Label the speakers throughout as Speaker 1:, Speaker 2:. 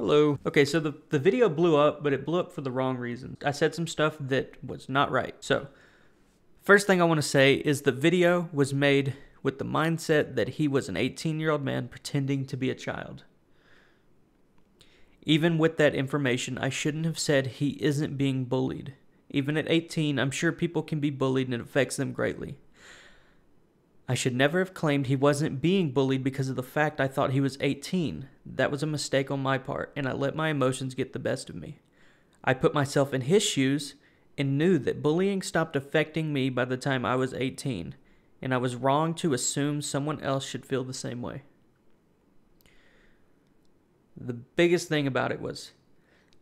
Speaker 1: Hello. Okay, so the video blew up, but it blew up for the wrong reasons. I said some stuff that was not right. So, first thing I want to say is the video was made with the mindset that he was an 18-year-old man pretending to be a child. Even with that information, I shouldn't have said he isn't being bullied. Even at 18, I'm sure people can be bullied and it affects them greatly. I should never have claimed he wasn't being bullied because of the fact I thought he was 18. That was a mistake on my part, and I let my emotions get the best of me. I put myself in his shoes and knew that bullying stopped affecting me by the time I was 18, and I was wrong to assume someone else should feel the same way. The biggest thing about it was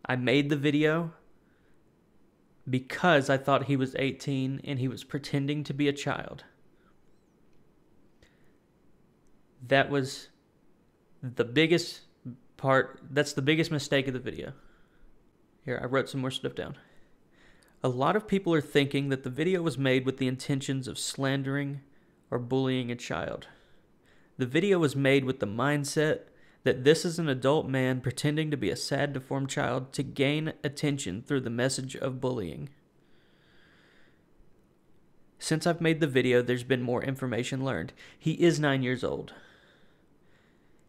Speaker 1: I made the video because I thought he was 18 and he was pretending to be a child. That was the biggest part. That's the biggest mistake of the video. Here, I wrote some more stuff down. A lot of people are thinking that the video was made with the intentions of slandering or bullying a child. The video was made with the mindset that this is an adult man pretending to be a sad, deformed child to gain attention through the message of bullying. Since I've made the video, there's been more information learned. He is 9 years old.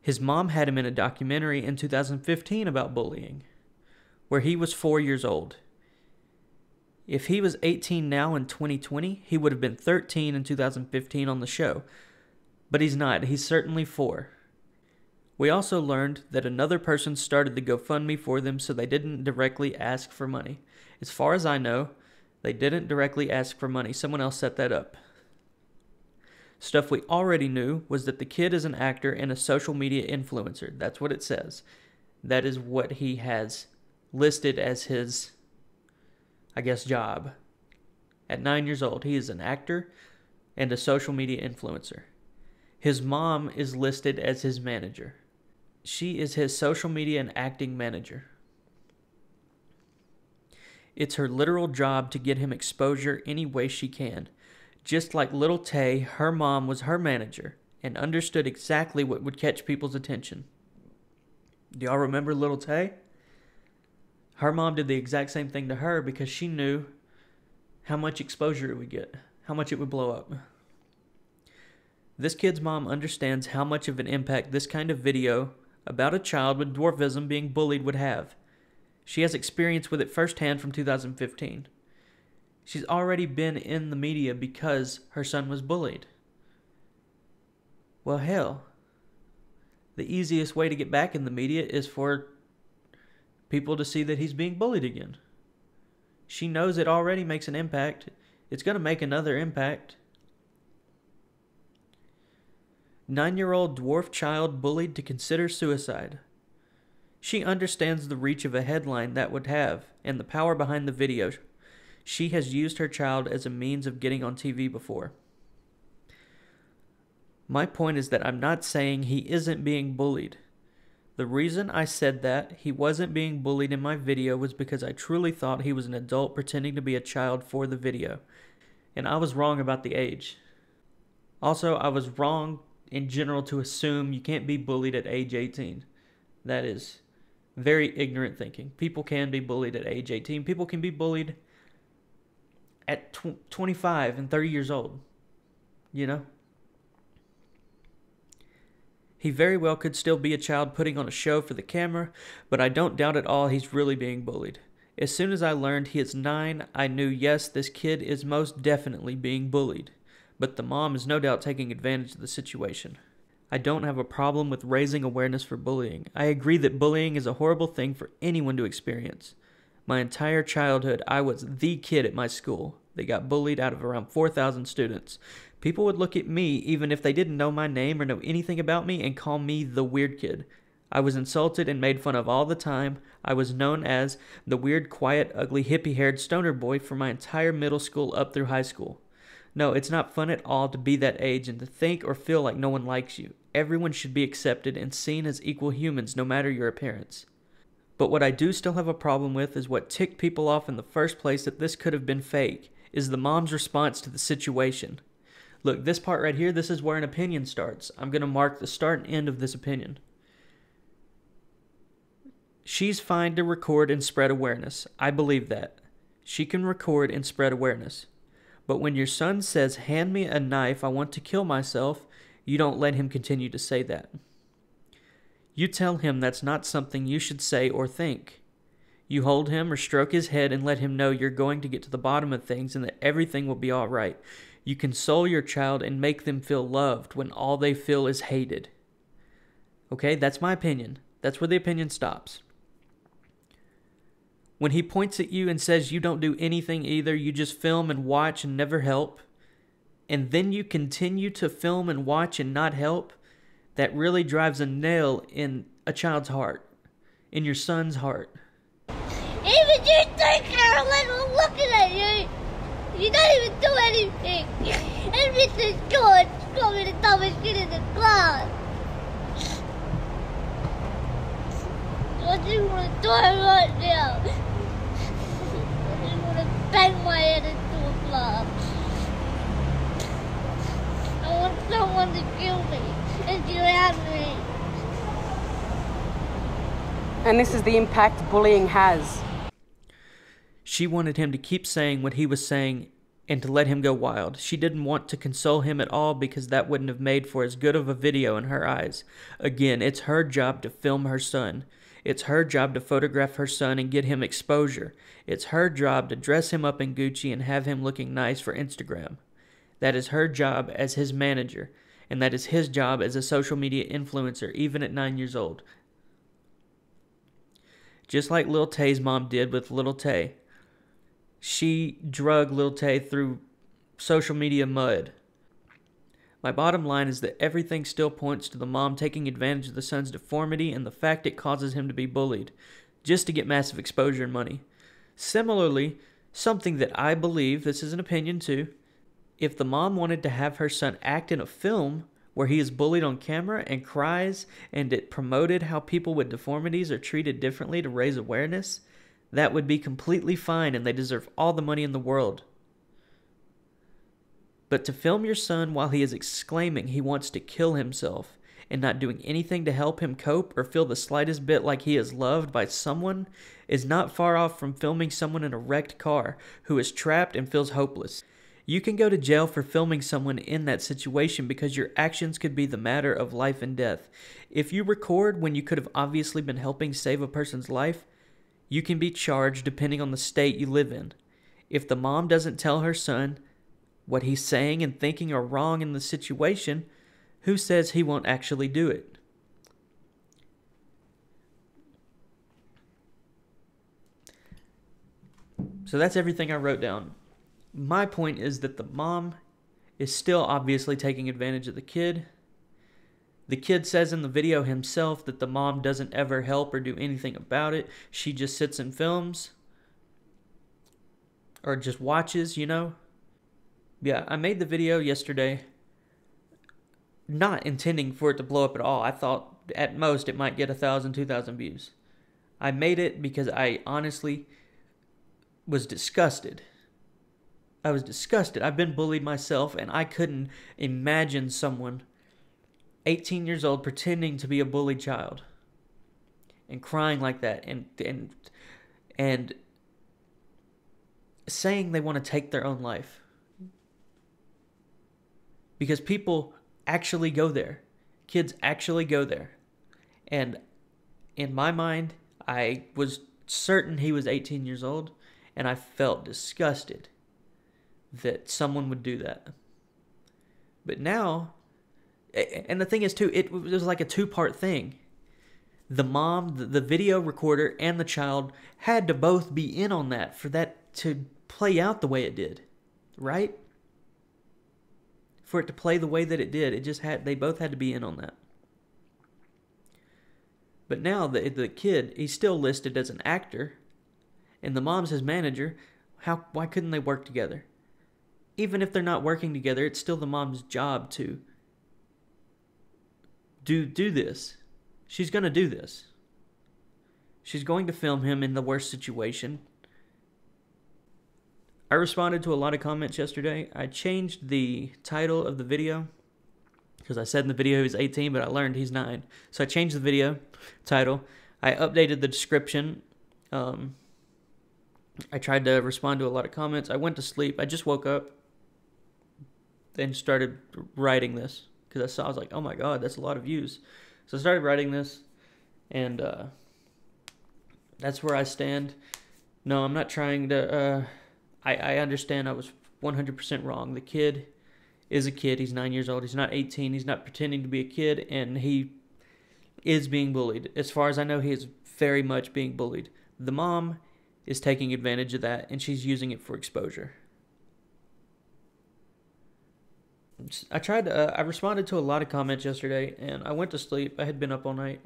Speaker 1: His mom had him in a documentary in 2015 about bullying, where he was 4 years old. If he was 18 now in 2020, he would have been 13 in 2015 on the show. But he's not. He's certainly 4. We also learned that another person started the GoFundMe for them, so they didn't directly ask for money. As far as I know, they didn't directly ask for money. Someone else set that up. Stuff we already knew was that the kid is an actor and a social media influencer. That's what it says. That is what he has listed as his, I guess, job. At 9 years old, he is an actor and a social media influencer. His mom is listed as his manager. She is his social media and acting manager. It's her literal job to get him exposure any way she can. Just like little Tay, her mom was her manager and understood exactly what would catch people's attention. Do y'all remember little Tay? Her mom did the exact same thing to her because she knew how much exposure it would get, how much it would blow up. This kid's mom understands how much of an impact this kind of video about a child with dwarfism being bullied would have. She has experience with it firsthand from 2015. She's already been in the media because her son was bullied. Well, hell, the easiest way to get back in the media is for people to see that he's being bullied again. She knows it already makes an impact. It's going to make another impact. 9-year-old dwarf child bullied to consider suicide. She understands the reach of a headline that would have and the power behind the video. She has used her child as a means of getting on TV before. My point is that I'm not saying he isn't being bullied. The reason I said that he wasn't being bullied in my video was because I truly thought he was an adult pretending to be a child for the video. And I was wrong about the age. Also, I was wrong in general to assume you can't be bullied at age 18. That is very ignorant thinking. People can be bullied at age 18. People can be bullied at 25 and 30 years old. You know? He very well could still be a child putting on a show for the camera, but I don't doubt at all he's really being bullied. As soon as I learned he is 9, I knew, yes, this kid is most definitely being bullied, but the mom is no doubt taking advantage of the situation. I don't have a problem with raising awareness for bullying. I agree that bullying is a horrible thing for anyone to experience. My entire childhood, I was the kid at my school. They got bullied out of around 4,000 students. People would look at me, even if they didn't know my name or know anything about me, and call me the weird kid. I was insulted and made fun of all the time. I was known as the weird, quiet, ugly, hippie-haired stoner boy for my entire middle school up through high school. No, it's not fun at all to be that age and to think or feel like no one likes you. Everyone should be accepted and seen as equal humans, no matter your appearance. But what I do still have a problem with is what ticked people off in the first place that this could have been fake, is the mom's response to the situation. Look, this part right here, this is where an opinion starts. I'm going to mark the start and end of this opinion. She's fine to record and spread awareness. I believe that. She can record and spread awareness. But when your son says, "Hand me a knife, I want to kill myself," you don't let him continue to say that. You tell him that's not something you should say or think. You hold him or stroke his head and let him know you're going to get to the bottom of things and that everything will be all right. You console your child and make them feel loved when all they feel is hated. Okay, that's my opinion. That's where the opinion stops. When he points at you and says you don't do anything either, you just film and watch and never help, and then you continue to film and watch and not help, that really drives a nail in a child's heart, in your son's heart.
Speaker 2: Even you think, Carolyn, we're looking at you. You don't even do anything. Everything's good. It's probably the dumbest kid in the class. I just want to die right now. I just want to bang my head into a glass. I want someone to kill me and drown me.
Speaker 3: And this is the impact bullying has.
Speaker 1: She wanted him to keep saying what he was saying and to let him go wild. She didn't want to console him at all because that wouldn't have made for as good of a video in her eyes. Again, it's her job to film her son. It's her job to photograph her son and get him exposure. It's her job to dress him up in Gucci and have him looking nice for Instagram. That is her job as his manager, and that is his job as a social media influencer, even at 9 years old. Just like Lil Tay's mom did with Lil Tay. She drug Lil Tay through social media mud. My bottom line is that everything still points to the mom taking advantage of the son's deformity and the fact it causes him to be bullied, just to get massive exposure and money. Similarly, something that I believe, this is an opinion too, if the mom wanted to have her son act in a film where he is bullied on camera and cries and it promoted how people with deformities are treated differently to raise awareness, that would be completely fine and they deserve all the money in the world. But to film your son while he is exclaiming he wants to kill himself and not doing anything to help him cope or feel the slightest bit like he is loved by someone is not far off from filming someone in a wrecked car who is trapped and feels hopeless. You can go to jail for filming someone in that situation because your actions could be the matter of life and death. If you record when you could have obviously been helping save a person's life, you can be charged depending on the state you live in. If the mom doesn't tell her son what he's saying and thinking are wrong in the situation, who says he won't actually do it? So that's everything I wrote down. My point is that the mom is still obviously taking advantage of the kid. The kid says in the video himself that the mom doesn't ever help or do anything about it. She just sits and films. Or just watches, you know. Yeah, I made the video yesterday not intending for it to blow up at all. I thought at most it might get 1,000, 2,000 views. I made it because I honestly was disgusted. I was disgusted. I've been bullied myself, and I couldn't imagine someone 18 years old pretending to be a bullied child and crying like that and saying they want to take their own life. Because people actually go there. Kids actually go there. And in my mind, I was certain he was 18 years old, and I felt disgusted that someone would do that. But now, and the thing is too, it was like a two-part thing. The mom, the video recorder, and the child had to both be in on that for that to play out the way it did, right? For it to play the way that it did, they both had to be in on that. But now the kid, he's still listed as an actor, and the mom's his manager. Why couldn't they work together? Even if they're not working together, it's still the mom's job to do this. She's going to do this. She's going to film him in the worst situation. I responded to a lot of comments yesterday. I changed the title of the video because I said in the video he was 18, but I learned he's 9. So I changed the video title. I updated the description. I tried to respond to a lot of comments. I went to sleep. I just woke up and started writing this because I was like, oh my God, that's a lot of views. So I started writing this, and that's where I stand. No, I'm not trying to. I understand I was 100% wrong. The kid is a kid. He's 9 years old. He's not 18. He's not pretending to be a kid, and he is being bullied. As far as I know, he is very much being bullied. The mom is taking advantage of that, and she's using it for exposure. I responded to a lot of comments yesterday, and I went to sleep. I had been up all night,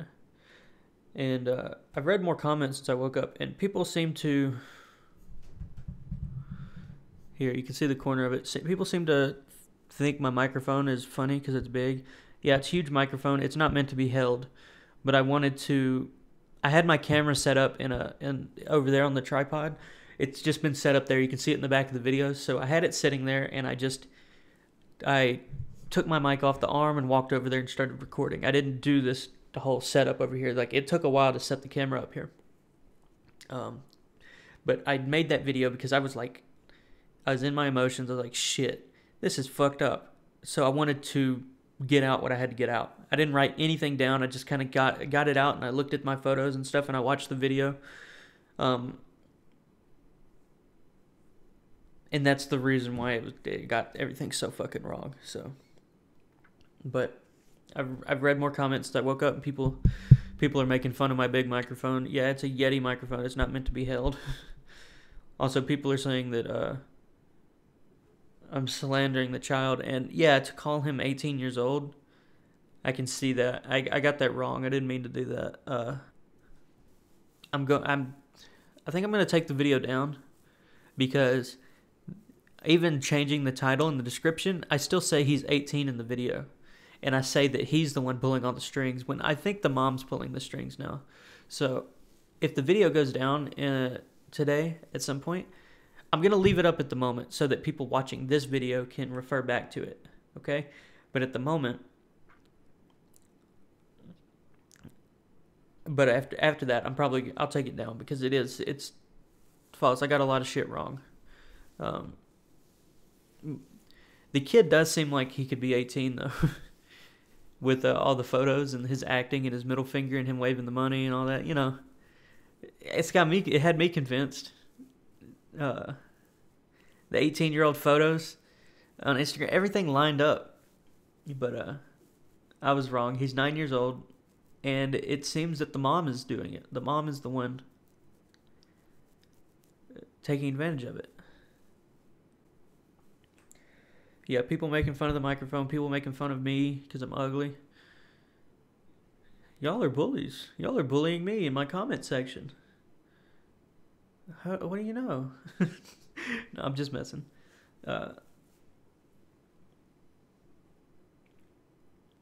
Speaker 1: and I've read more comments since I woke up, and people seem to... Here, you can see the corner of it. People seem to think my microphone is funny because it's big. Yeah, it's a huge microphone. It's not meant to be held, but I had my camera set up in over there on the tripod. It's just been set up there. You can see it in the back of the videos. So I had it sitting there, and I took my mic off the arm and walked over there and started recording. I didn't do the whole setup over here. Like, it took a while to set the camera up here. But I made that video because I was in my emotions. I was like, shit, this is fucked up. So I wanted to get out what I had to get out. I didn't write anything down. I just kind of got it out, and I looked at my photos and stuff, and I watched the video. And that's the reason why it got everything so fucking wrong. So, but I've read more comments. I woke up and people are making fun of my big microphone. Yeah, it's a Yeti microphone. It's not meant to be held. Also, people are saying that I'm slandering the child, and yeah, to call him 18 years old, I can see that. I got that wrong. I didn't mean to do that. I think I'm gonna take the video down, because even changing the title and the description, I still say he's 18 in the video, and I say that he's the one pulling on the strings when I think the mom's pulling the strings now. So if the video goes down today at some point, I'm going to leave it up at the moment so that people watching this video can refer back to it, okay? But at the moment, but after that, I'll take it down, because it's false. I got a lot of shit wrong. The kid does seem like he could be 18, though, with all the photos and his acting and his middle finger and him waving the money and all that, you know. It had me convinced. The 18-year-old photos on Instagram, everything lined up. But I was wrong. He's 9 years old, and it seems that the mom is doing it. The mom is the one taking advantage of it. Yeah, people making fun of the microphone, people making fun of me because I'm ugly. Y'all are bullies. Y'all are bullying me in my comment section. What do you know? No, I'm just messing.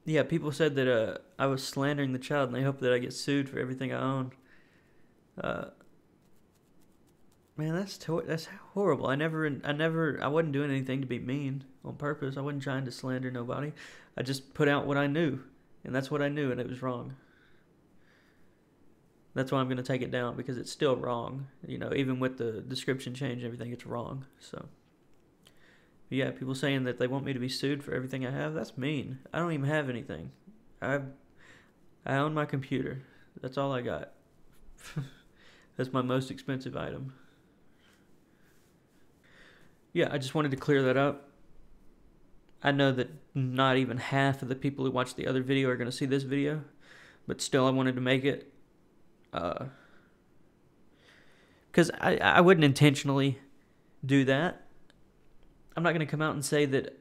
Speaker 1: Yeah, people said that I was slandering the child, and they hope that I get sued for everything I own. Man, that's horrible. I wasn't doing anything to be mean on purpose. I wasn't trying to slander nobody. I just put out what I knew, and that's what I knew, and it was wrong. That's why I'm going to take it down, because it's still wrong. You know, even with the description change and everything, it's wrong. So, yeah, people saying that they want me to be sued for everything I have, that's mean. I don't even have anything. I own my computer. That's all I got. That's my most expensive item. Yeah, I just wanted to clear that up. I know that not even half of the people who watch the other video are going to see this video, but still I wanted to make it. Because I wouldn't intentionally do that. I'm not going to come out and say that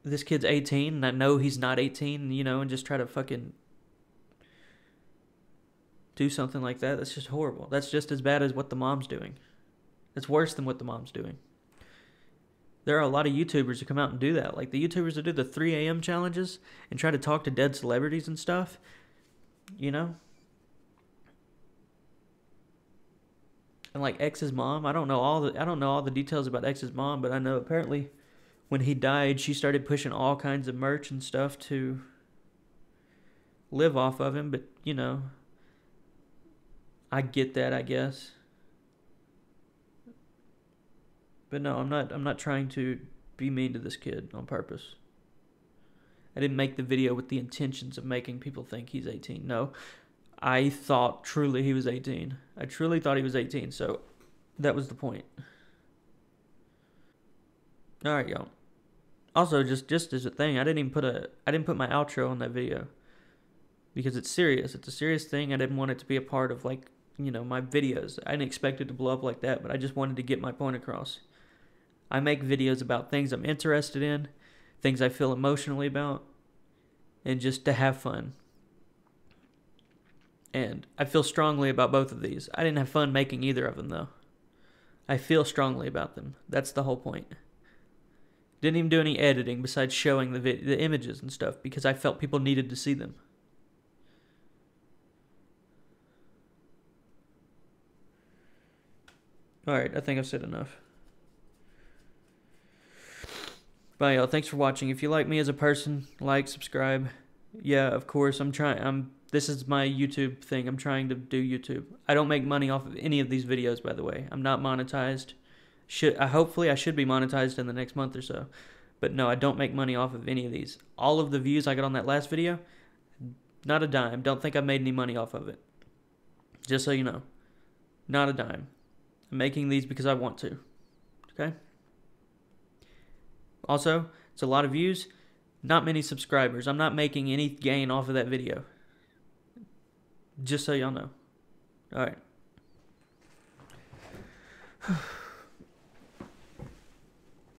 Speaker 1: this kid's 18 and I know he's not 18, you know, and just try to fucking do something like that. That's just horrible. That's just as bad as what the mom's doing. It's worse than what the mom's doing. There are a lot of YouTubers who come out and do that. Like the YouTubers that do the 3 a.m. challenges and try to talk to dead celebrities and stuff. You know? And like X's mom, I don't know all the details about X's mom, but I know apparently when he died, she started pushing all kinds of merch and stuff to live off of him. But, you know, I get that, I guess. But no, I'm not trying to be mean to this kid on purpose. I didn't make the video with the intentions of making people think he's 18. No, I thought truly he was 18. I truly thought he was 18, so that was the point. All right, y'all. Also, just as a thing, I didn't put my outro on that video because it's serious. It's a serious thing. I didn't want it to be a part of, like, you know, my videos. I didn't expect it to blow up like that, but I just wanted to get my point across. I make videos about things I'm interested in, things I feel emotionally about, and just to have fun. And I feel strongly about both of these. I didn't have fun making either of them, though. I feel strongly about them. That's the whole point. Didn't even do any editing besides showing the images and stuff because I felt people needed to see them. Alright, I think I've said enough. Bye, y'all. Thanks for watching. If you like me as a person, like, subscribe. Yeah, of course, this is my YouTube thing. I'm trying to do YouTube. I don't make money off of any of these videos, by the way. I'm not monetized. Hopefully I should be monetized in the next month or so. But no, I don't make money off of any of these. All of the views I got on that last video, not a dime. Don't think I made any money off of it. Just so you know. Not a dime. I'm making these because I want to. Okay? Also, it's a lot of views, not many subscribers. I'm not making any gain off of that video. Just so y'all know. Alright.